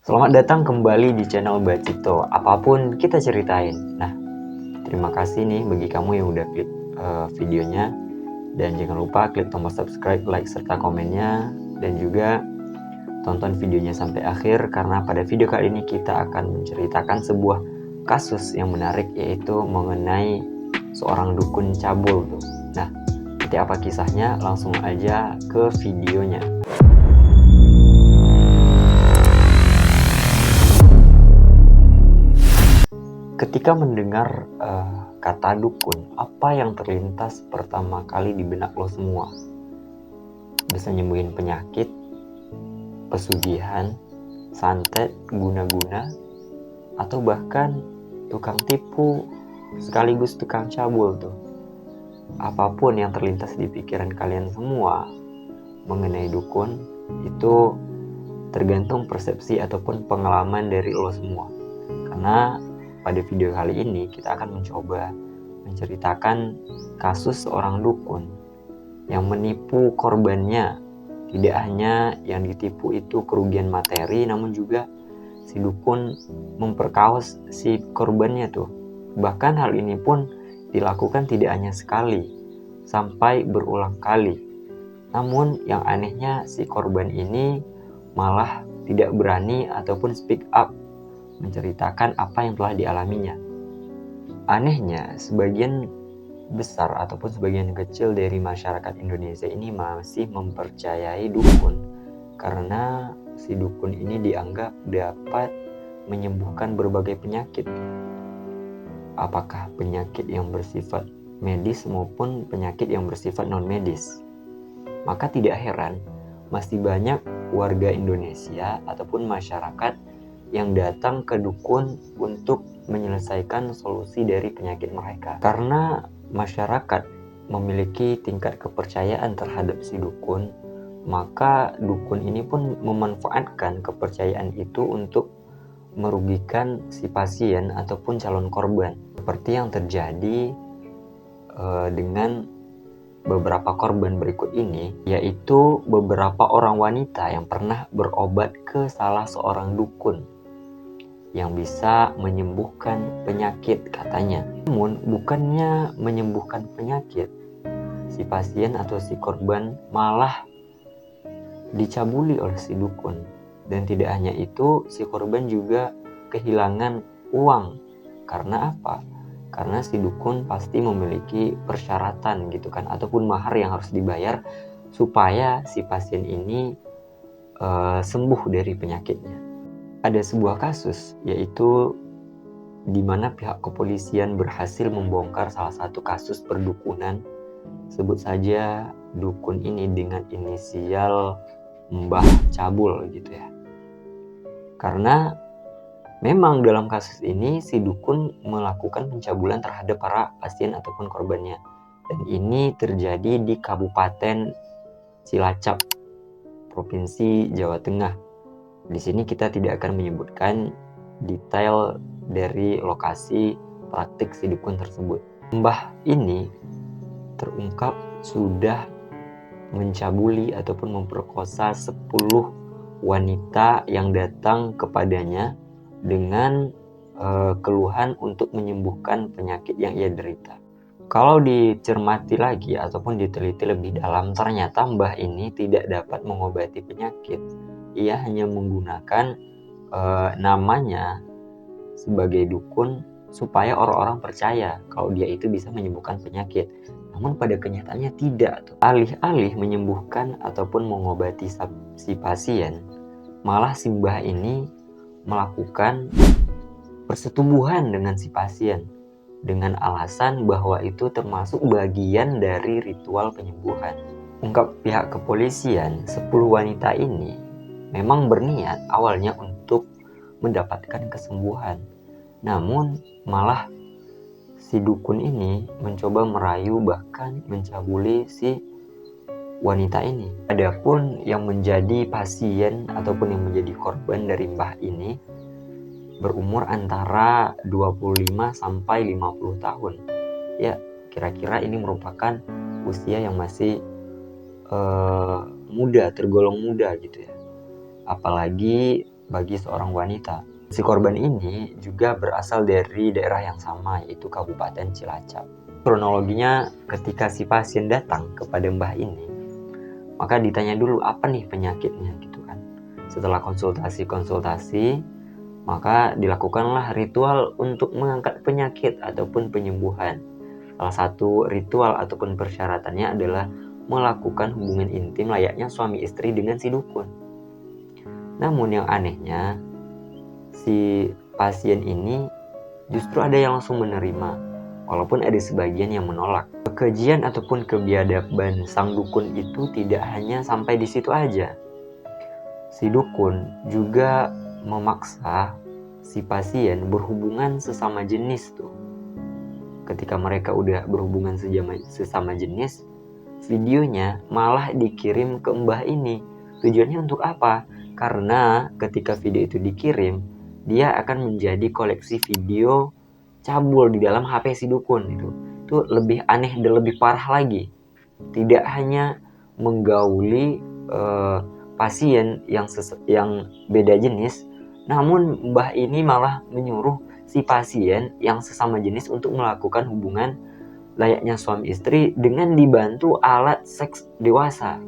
Selamat datang kembali di channel Bacito. Apapun kita ceritain. Nah, terima kasih nih bagi kamu yang udah klik videonya. Dan jangan lupa klik tombol subscribe, like, serta komennya. Dan juga tonton videonya sampai akhir, karena pada video kali ini kita akan menceritakan sebuah kasus yang menarik, yaitu mengenai seorang dukun cabul tuh. Nah, seperti apa kisahnya? Langsung aja ke videonya. Ketika mendengar kata dukun, apa yang terlintas pertama kali di benak lo semua? Bisa nyembuhin penyakit, pesugihan, santet, guna-guna, atau bahkan tukang tipu sekaligus tukang cabul tuh. Apapun yang terlintas di pikiran kalian semua mengenai dukun, itu tergantung persepsi ataupun pengalaman dari lo semua. Karena pada video kali ini kita akan mencoba menceritakan kasus seorang dukun yang menipu korbannya. Tidak hanya yang ditipu itu kerugian materi, namun juga si dukun memperkaos si korbannya tuh. Bahkan hal ini pun dilakukan tidak hanya sekali, sampai berulang kali. Namun yang anehnya si korban ini malah tidak berani ataupun speak up menceritakan apa yang telah dialaminya. Anehnya, sebagian besar ataupun sebagian kecil dari masyarakat Indonesia ini masih mempercayai dukun, karena si dukun ini dianggap dapat menyembuhkan berbagai penyakit. Apakah penyakit yang bersifat medis maupun penyakit yang bersifat non-medis. Maka tidak heran masih banyak warga Indonesia ataupun masyarakat yang datang ke dukun untuk menyelesaikan solusi dari penyakit mereka. Karena masyarakat memiliki tingkat kepercayaan terhadap si dukun, maka dukun ini pun memanfaatkan kepercayaan itu untuk merugikan si pasien ataupun calon korban. Seperti yang terjadi dengan beberapa korban berikut ini, yaitu beberapa orang wanita yang pernah berobat ke salah seorang dukun yang bisa menyembuhkan penyakit katanya. Namun bukannya menyembuhkan penyakit, si pasien atau si korban malah dicabuli oleh si dukun. Dan tidak hanya itu, si korban juga kehilangan uang. Karena apa? Karena si dukun pasti memiliki persyaratan gitu kan, ataupun mahar yang harus dibayar supaya si pasien ini sembuh dari penyakitnya. Ada sebuah kasus, yaitu di mana pihak kepolisian berhasil membongkar salah satu kasus perdukunan. Sebut saja dukun ini dengan inisial Mbah Cabul gitu ya. Karena memang dalam kasus ini si dukun melakukan pencabulan terhadap para pasien ataupun korbannya. Dan ini terjadi di Kabupaten Cilacap, Provinsi Jawa Tengah. Di sini kita tidak akan menyebutkan detail dari lokasi praktik si dukun tersebut. Mbah ini terungkap sudah mencabuli ataupun memperkosa 10 wanita yang datang kepadanya dengan keluhan untuk menyembuhkan penyakit yang ia derita. Kalau dicermati lagi ataupun diteliti lebih dalam, ternyata mbah ini tidak dapat mengobati penyakit. Ia hanya menggunakan namanya sebagai dukun supaya orang-orang percaya kalau dia itu bisa menyembuhkan penyakit. Namun pada kenyataannya tidak. Alih-alih menyembuhkan ataupun mengobati si pasien, malah si mbah ini melakukan persetubuhan dengan si pasien dengan alasan bahwa itu termasuk bagian dari ritual penyembuhan. Ungkap pihak kepolisian, 10 wanita ini memang berniat awalnya untuk mendapatkan kesembuhan. Namun malah si dukun ini mencoba merayu bahkan mencabuli si wanita ini. Adapun yang menjadi pasien ataupun yang menjadi korban dari mbah ini berumur antara 25 sampai 50 tahun. Ya, kira-kira ini merupakan usia yang masih muda, tergolong muda gitu ya. Apalagi bagi seorang wanita. Si korban ini juga berasal dari daerah yang sama, yaitu Kabupaten Cilacap. Kronologinya, ketika si pasien datang kepada mbah ini, maka ditanya dulu apa nih penyakitnya gitu kan. Setelah konsultasi, maka dilakukanlah ritual untuk mengangkat penyakit ataupun penyembuhan. Salah satu ritual ataupun persyaratannya adalah melakukan hubungan intim layaknya suami istri dengan si dukun. Namun yang anehnya, si pasien ini justru ada yang langsung menerima, walaupun ada sebagian yang menolak. Kekejian ataupun kebiadaban sang dukun itu tidak hanya sampai di situ aja. Si dukun juga memaksa si pasien berhubungan sesama jenis tuh. Ketika mereka udah berhubungan sesama jenis, videonya malah dikirim ke mbah ini. Tujuannya untuk apa? Karena ketika video itu dikirim, dia akan menjadi koleksi video cabul di dalam HP si dukun itu. Itu lebih aneh dan lebih parah lagi. Tidak hanya menggauli pasien yang beda jenis, namun mbah ini malah menyuruh si pasien yang sesama jenis untuk melakukan hubungan layaknya suami istri dengan dibantu alat seks dewasa.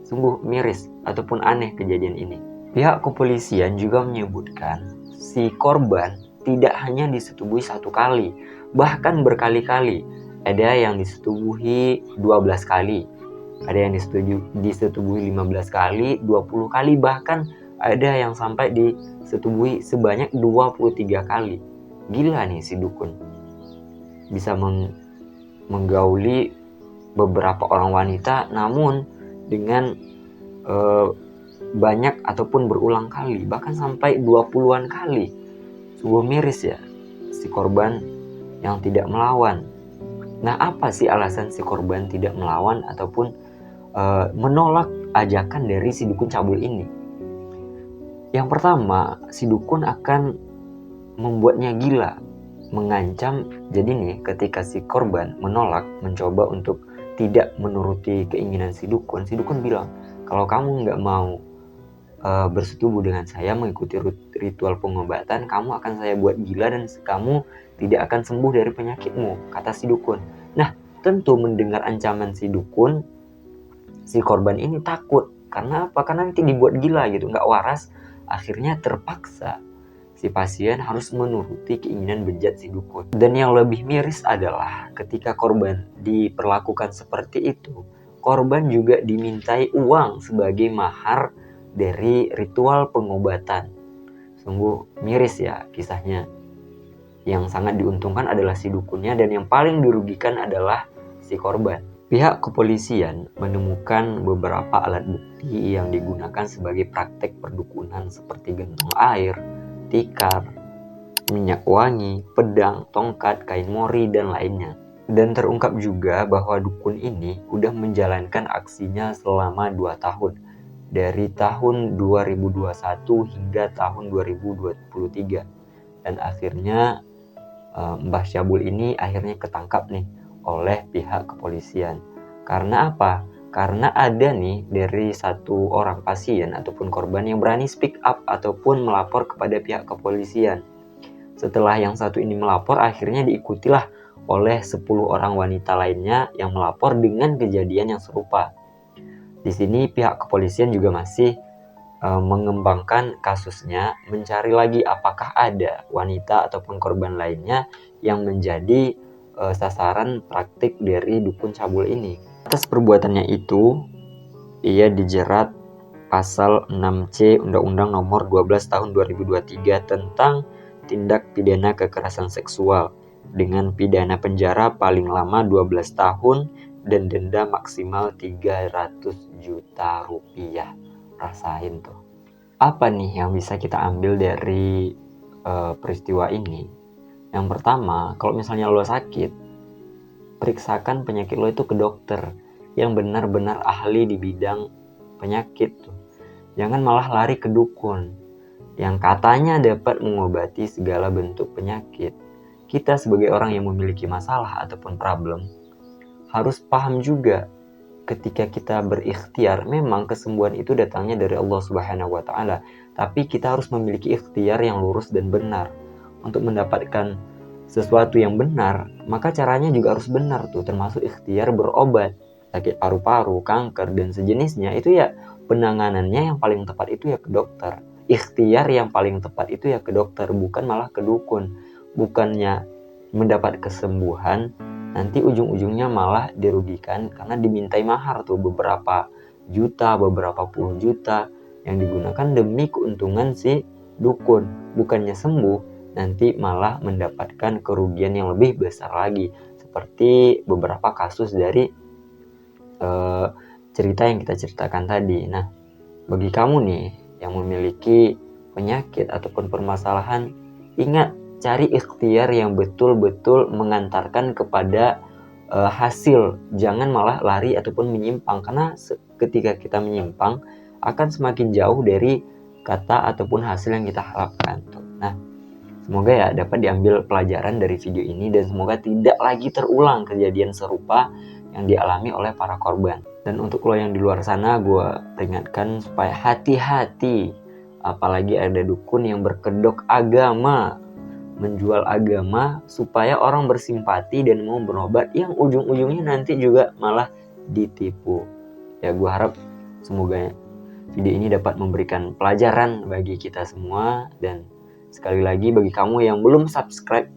Sungguh miris ataupun aneh kejadian ini. Pihak kepolisian juga menyebutkan si korban tidak hanya disetubuhi satu kali, bahkan berkali-kali. Ada yang disetubuhi 12 kali, ada yang disetubuhi 15 kali, 20 kali, bahkan ada yang sampai disetubuhi sebanyak 23 kali. Gila nih si dukun. Bisa menggauli beberapa orang wanita, namun dengan banyak ataupun berulang kali, bahkan sampai 20-an kali. Sungguh miris ya si korban yang tidak melawan. Nah, apa sih alasan si korban tidak melawan ataupun menolak ajakan dari si dukun cabul ini? Yang pertama, si dukun akan membuatnya gila, mengancam. Jadi nih, ketika si korban menolak, mencoba untuk tidak menuruti keinginan si dukun bilang, kalau kamu nggak mau bersetubuh dengan saya mengikuti ritual pengobatan, kamu akan saya buat gila dan kamu tidak akan sembuh dari penyakitmu, kata si dukun. Nah, tentu mendengar ancaman si dukun, si korban ini takut. Karena apa? Karena nanti dibuat gila gitu, nggak waras. Akhirnya terpaksa si pasien harus menuruti keinginan bejat si dukun. Dan yang lebih miris adalah ketika korban diperlakukan seperti itu, korban juga dimintai uang sebagai mahar dari ritual pengobatan. Sungguh miris ya kisahnya. Yang sangat diuntungkan adalah si dukunnya dan yang paling dirugikan adalah si korban. Pihak kepolisian menemukan beberapa alat bukti yang digunakan sebagai praktek perdukunan seperti gentong air, tikar, minyak wangi, pedang, tongkat, kain mori, dan lainnya. Dan terungkap juga bahwa dukun ini udah menjalankan aksinya selama 2 tahun. Dari tahun 2021 hingga tahun 2023. Dan akhirnya Mbah Cabul ini akhirnya ketangkap nih oleh pihak kepolisian. Karena apa? Karena ada nih dari satu orang pasien ataupun korban yang berani speak up ataupun melapor kepada pihak kepolisian. Setelah yang satu ini melapor, akhirnya diikutilah oleh 10 orang wanita lainnya yang melapor dengan kejadian yang serupa. Di sini pihak kepolisian juga masih mengembangkan kasusnya, mencari lagi apakah ada wanita ataupun korban lainnya yang menjadi sasaran praktik dari dukun cabul ini. Atas perbuatannya itu, ia dijerat pasal 6C Undang-Undang Nomor 12 Tahun 2023 tentang tindak pidana kekerasan seksual dengan pidana penjara paling lama 12 tahun dan denda maksimal 300 juta rupiah. Rasain tuh. Apa nih yang bisa kita ambil dari peristiwa ini? Yang pertama, kalau misalnya lo sakit, periksakan penyakit lo itu ke dokter yang benar-benar ahli di bidang penyakit tuh. Jangan malah lari ke dukun yang katanya dapat mengobati segala bentuk penyakit. Kita sebagai orang yang memiliki masalah ataupun problem harus paham juga ketika kita berikhtiar, memang kesembuhan itu datangnya dari Allah Subhanahu wa Ta'ala, tapi kita harus memiliki ikhtiar yang lurus dan benar. Untuk mendapatkan sesuatu yang benar, maka caranya juga harus benar tuh, termasuk ikhtiar berobat sakit paru-paru, kanker, dan sejenisnya. Itu ya penanganannya yang paling tepat itu ya ke dokter. Ikhtiar yang paling tepat itu ya ke dokter, bukan malah ke dukun. Bukannya mendapat kesembuhan, nanti ujung-ujungnya malah dirugikan karena dimintai mahar tuh beberapa juta, beberapa puluh juta yang digunakan demi keuntungan si dukun. Bukannya sembuh, nanti malah mendapatkan kerugian yang lebih besar lagi, seperti beberapa kasus dari cerita yang kita ceritakan tadi. Nah, bagi kamu nih yang memiliki penyakit ataupun permasalahan, ingat, cari ikhtiar yang betul-betul mengantarkan kepada hasil. Jangan malah lari ataupun menyimpang, karena ketika kita menyimpang akan semakin jauh dari kata ataupun hasil yang kita harapkan tuh. Nah, semoga ya dapat diambil pelajaran dari video ini, dan semoga tidak lagi terulang kejadian serupa yang dialami oleh para korban. Dan untuk lo yang di luar sana, gue peringatkan supaya hati-hati, apalagi ada dukun yang berkedok agama, menjual agama supaya orang bersimpati dan mau berobat, yang ujung-ujungnya nanti juga malah ditipu. Ya, gue harap semoga video ini dapat memberikan pelajaran bagi kita semua. Dan sekali lagi, bagi kamu yang belum subscribe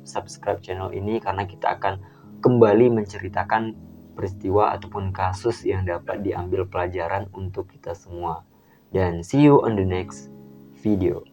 channel ini, karena kita akan kembali menceritakan peristiwa ataupun kasus yang dapat diambil pelajaran untuk kita semua. Dan see you on the next video.